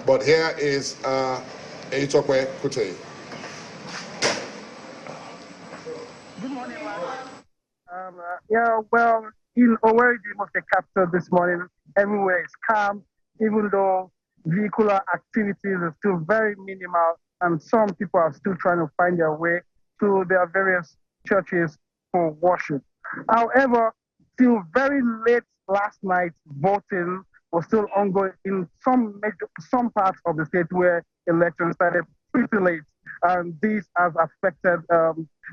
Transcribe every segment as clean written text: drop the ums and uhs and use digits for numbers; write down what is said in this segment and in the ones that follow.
But here is Eitokwe Kute. Good morning, yeah, well, in Owerri, the most capital this morning, everywhere is calm, even though vehicular activities are still very minimal, and some people are still trying to find their way to their various churches for worship. However, till very late last night, voting was still ongoing in some parts of the state where elections started pretty late, and this has affected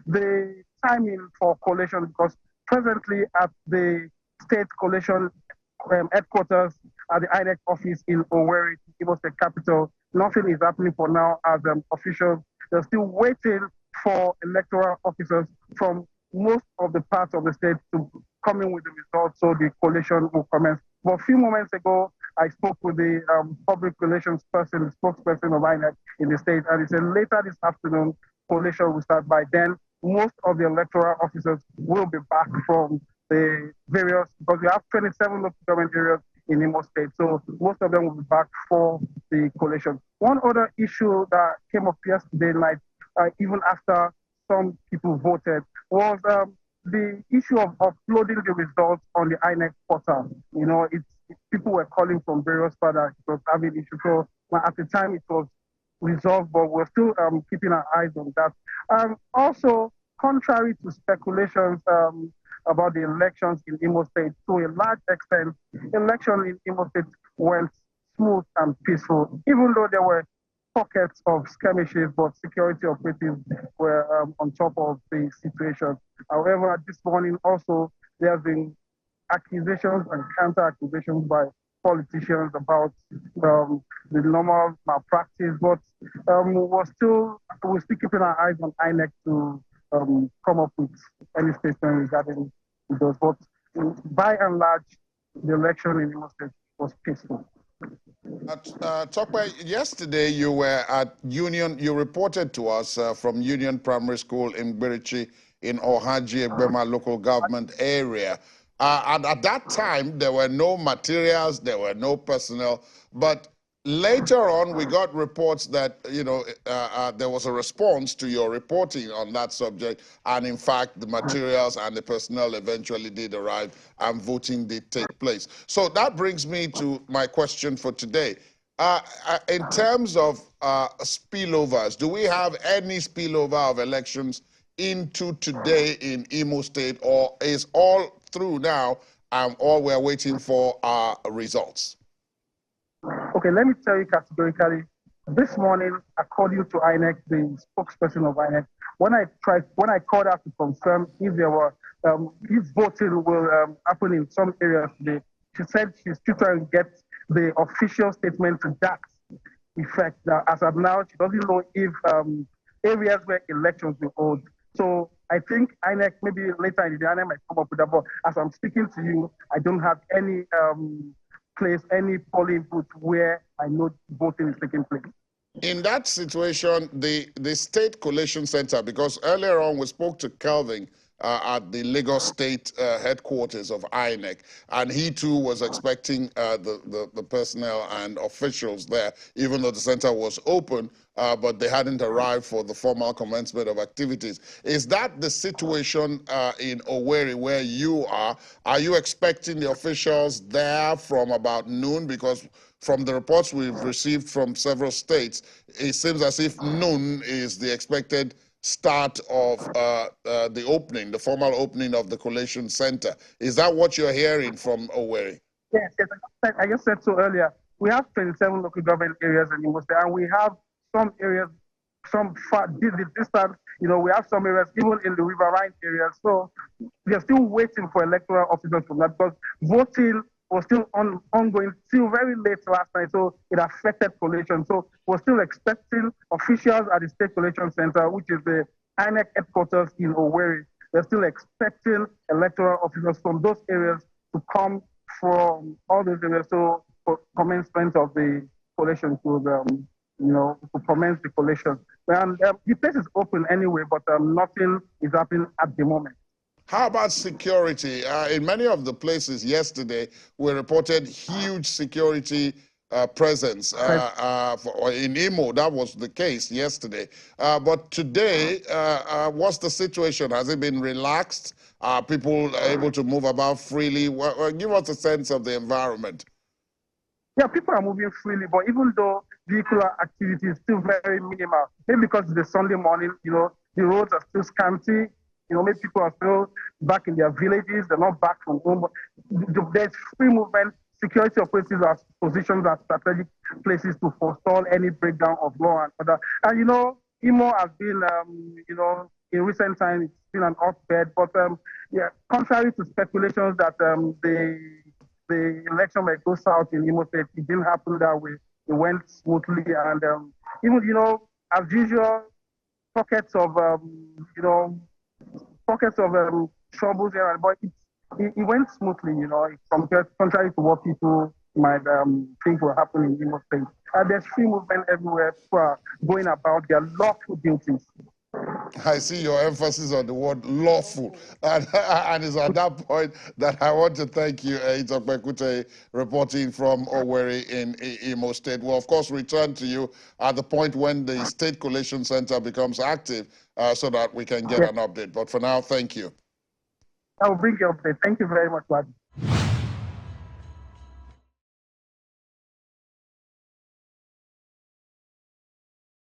the timing for collation, because presently at the state collation headquarters at the INEC office in Owerri, Imo State capital, nothing is happening for now as officials. They're still waiting for electoral officers from most of the parts of the state to come in with the results so the collation will commence. But a few moments ago, I spoke with the public relations person, the spokesperson of INEC in the state, and he said later this afternoon, collation will start. By then, most of the electoral officers will be back from the various, because we have 27 local government areas in Imo State, so most of them will be back for the collation. One other issue that came up yesterday night, even after some people voted, was the issue of uploading the results on the INEC portal. You know, people were calling from various parts that it was having issues. So at the time it was resolved, but we're still keeping our eyes on that. Also, contrary to speculations about the elections in Imo State, to a large extent, election in Imo State went smooth and peaceful, even though there were pockets of skirmishes, but security operatives were on top of the situation. However, this morning also, there have been accusations and counter-accusations by politicians about the normal malpractice, but we're still keeping our eyes on INEC to come up with any statement regarding those. But by and large, the election in Imo State was peaceful. Tokwe, yesterday you were at Union, you reported to us from Union Primary School in Birichi in Ohaji Egbema local government area. And at that time, there were no materials, there were no personnel, but later on, we got reports that, you know, there was a response to your reporting on that subject, and in fact, the materials and the personnel eventually did arrive, and voting did take place. So that brings me to my question for today. In terms of spillovers, do we have any spillover of elections into today in Imo State, or is all through now, and all we're waiting for are results? Okay, let me tell you categorically. This morning, according to INEC, the spokesperson of INEC, when I called out to confirm if there were, if voting will happen in some areas today, she said she's still trying to get the official statement to that effect. That as of now, she doesn't know if areas where elections will hold. So I think INEC, maybe later in the day, INEC might come up with that. But as I'm speaking to you, I don't have any any polling booth where I know voting is taking place. In that situation, the State Collation Center, because earlier on we spoke to Kelvin at the Lagos State headquarters of INEC, and he too was expecting the personnel and officials there, even though the center was open, but they hadn't arrived for the formal commencement of activities. Is that the situation in Owerri where you are? Are you expecting the officials there from about noon? Because from the reports we've received from several states, it seems as if noon is the expected start of the opening, the formal opening of the collation center. Is that what you're hearing from Owerri? Yes, I just said so earlier. We have 27 local government areas in Imo State, and we have some areas, some far distant, you know, we have some areas even in the riverine areas. So we are still waiting for electoral officers from that, because voting was still ongoing till very late last night, so it affected collation. So we're still expecting officials at the State Collation Center, which is the INEC headquarters in Owerri. They're still expecting electoral officers from those areas to come from all those areas, so for commencement of the collation, to to commence the collation. And the place is open anyway, but nothing is happening at the moment. How about security? In many of the places yesterday, we reported huge security presence. In Imo, that was the case yesterday. But today, what's the situation? Has it been relaxed? Are people able to move about freely? Give us a sense of the environment. Yeah, people are moving freely, but even though vehicular activity is still very minimal, maybe because it's a Sunday morning, the roads are still scanty. Maybe people are still back in their villages, they're not back from home. There's free movement. Security operatives are positioned at strategic places to forestall any breakdown of law and order. And Imo has been, in recent times, it's been an hotbed. But yeah, contrary to speculations that the election might go south in Imo State, it didn't happen that way. It went smoothly, and even as usual, pockets of troubles here, but it went smoothly. Contrary to what people might think will happen in Imo State. There's free movement everywhere. People are going about their lawful duties. I see your emphasis on the word lawful. And it's at that point that I want to thank you, Itokpekute, reporting from Owerri in Imo State. We'll, of course, return to you at the point when the State Collation Center becomes active so that we can get an update. But for now, thank you. I will bring you update. Thank you very much, Wadi.